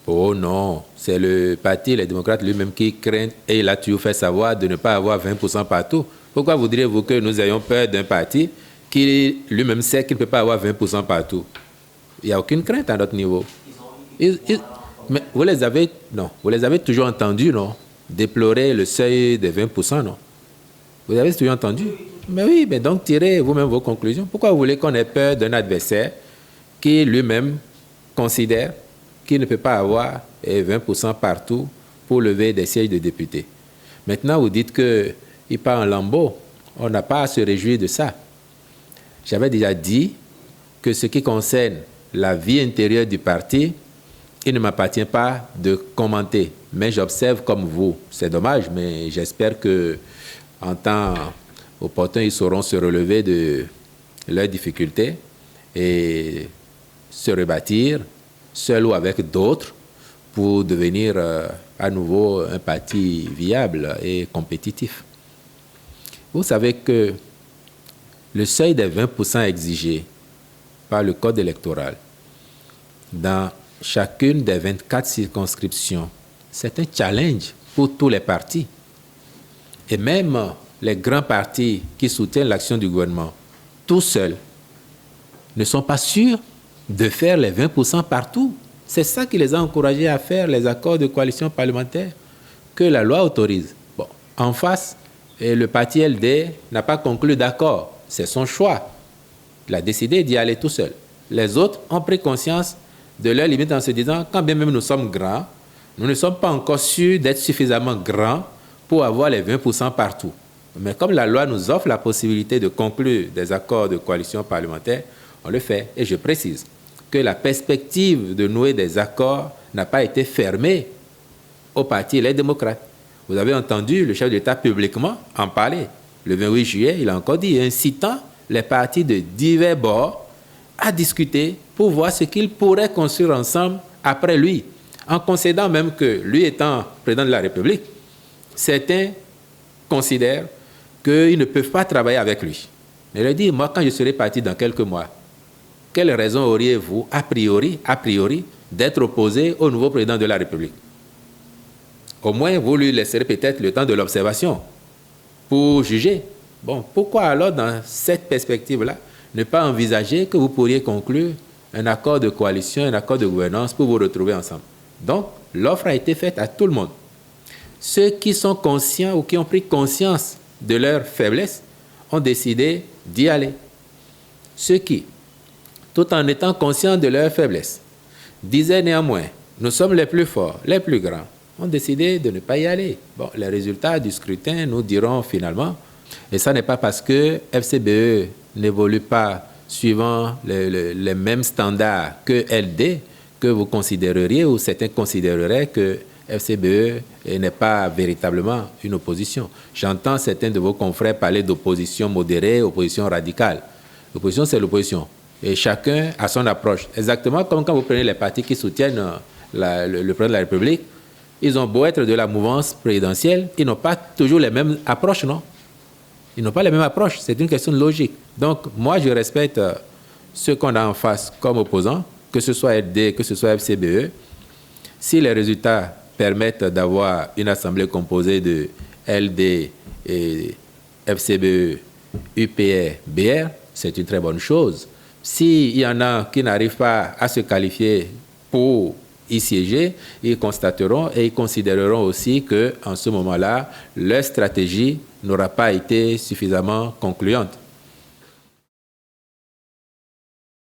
Oh non, c'est le parti, les démocrates lui-même qui craint, et il a toujours fait savoir de ne pas avoir 20% partout. Pourquoi voudriez-vous que nous ayons peur d'un parti qui lui-même sait qu'il ne peut pas avoir 20% partout? Il n'y a aucune crainte à notre niveau. Mais vous les avez, non, vous les avez toujours entendus, non? Déplorer le seuil des 20%, non? Vous avez toujours entendu? Mais oui, mais donc tirez vous-même vos conclusions. Pourquoi vous voulez qu'on ait peur d'un adversaire qui lui-même considère qu'il ne peut pas avoir 20% partout pour lever des sièges de députés? Maintenant, vous dites qu'il part en lambeaux. On n'a pas à se réjouir de ça. J'avais déjà dit que ce qui concerne la vie intérieure du parti, il ne m'appartient pas de commenter. Mais j'observe comme vous. C'est dommage, mais j'espère que en temps opportun, ils sauront se relever de leurs difficultés et se rebâtir, seul ou avec d'autres, pour devenir à nouveau un parti viable et compétitif. Vous savez que le seuil des 20% exigé par le Code électoral dans chacune des 24 circonscriptions, c'est un challenge pour tous les partis. Et même les grands partis qui soutiennent l'action du gouvernement, tout seuls, ne sont pas sûrs de faire les 20% partout. C'est ça qui les a encouragés à faire les accords de coalition parlementaire que la loi autorise. Bon, en face, le parti LD n'a pas conclu d'accord. C'est son choix. Il a décidé d'y aller tout seul. Les autres ont pris conscience de leurs limites en se disant, quand bien même nous sommes grands, nous ne sommes pas encore sûrs d'être suffisamment grands pour avoir les 20% partout. Mais comme la loi nous offre la possibilité de conclure des accords de coalition parlementaire, on le fait. Et je précise que la perspective de nouer des accords n'a pas été fermée au parti Les Démocrates. Vous avez entendu le chef de l'État publiquement en parler. Le 28 juillet, il a encore dit, incitant les partis de divers bords à discuter pour voir ce qu'ils pourraient construire ensemble après lui, en concédant même que lui étant président de la République, certains considèrent qu'ils ne peuvent pas travailler avec lui. Mais il a dit, moi, quand je serai parti dans quelques mois, quelle raison auriez-vous, a priori, d'être opposé au nouveau président de la République? Au moins, vous lui laisserez peut-être le temps de l'observation pour juger. Bon, pourquoi alors, dans cette perspective-là, ne pas envisager que vous pourriez conclure un accord de coalition, un accord de gouvernance pour vous retrouver ensemble? Donc, l'offre a été faite à tout le monde. Ceux qui sont conscients ou qui ont pris conscience de leur faiblesse ont décidé d'y aller. Ceux qui, tout en étant conscients de leur faiblesse, disaient néanmoins, nous sommes les plus forts, les plus grands, ont décidé de ne pas y aller. Bon, les résultats du scrutin nous diront finalement, et ça n'est pas parce que FCBE n'évolue pas suivant les mêmes standards que LD que vous considéreriez ou certains considéreraient que FCBE n'est pas véritablement une opposition. J'entends certains de vos confrères parler d'opposition modérée, opposition radicale. L'opposition, c'est l'opposition. Et chacun a son approche. Exactement comme quand vous prenez les partis qui soutiennent le président de la République, ils ont beau être de la mouvance présidentielle, ils n'ont pas toujours les mêmes approches, non? Ils n'ont pas les mêmes approches. C'est une question de logique. Donc, moi, je respecte ceux qu'on a en face comme opposants, que ce soit LD, que ce soit FCBE. Si les résultats permettent d'avoir une assemblée composée de LD et FCBE, UPR, BR, c'est une très bonne chose. S'il y en a qui n'arrivent pas à se qualifier pour y siéger, ils constateront et ils considéreront aussi qu'en ce moment-là, leur stratégie n'aura pas été suffisamment concluante.